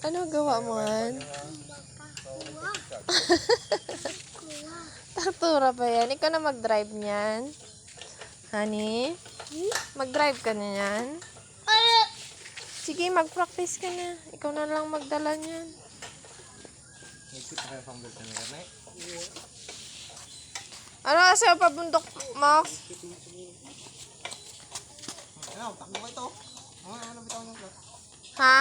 Ano gawa mo, Han? Taktura pa yan. Ikaw na mag-drive niyan. Honey? Mag-drive ka na yan? Sige, mag-practice ka na. Ikaw na lang magdala niyan. Ano kasi pabundok, Max? Ano, takbo ko ito. Ano bitaw niyo ba? Ha?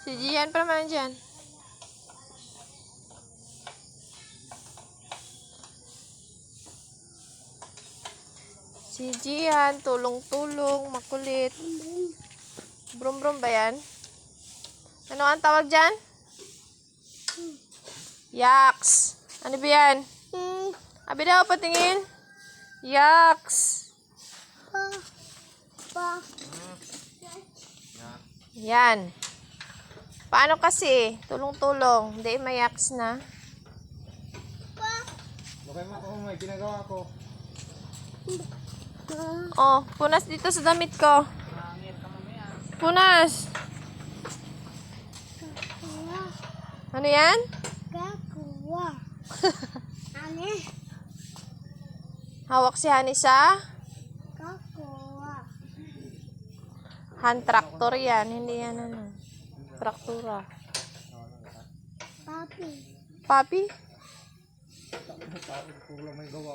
Si Gian pa naman dyan. Si Gian, tulong-tulong, makulit. Brum-brum ba yan? Ano ang tawag dyan? Yaks. Ano ba yan? Abi daw, patingin. Yaks. Yan. Paano kasi? Tulong-tulong. Hindi, may yaks na. Bakit mo ako may ginagawa ko? Oh, punas dito sa damit ko. Punas. Ano yan? Hawak si Hani sa hand tractor yan. Hindi yan ano. Traktura. Papi? Kulang may gawa.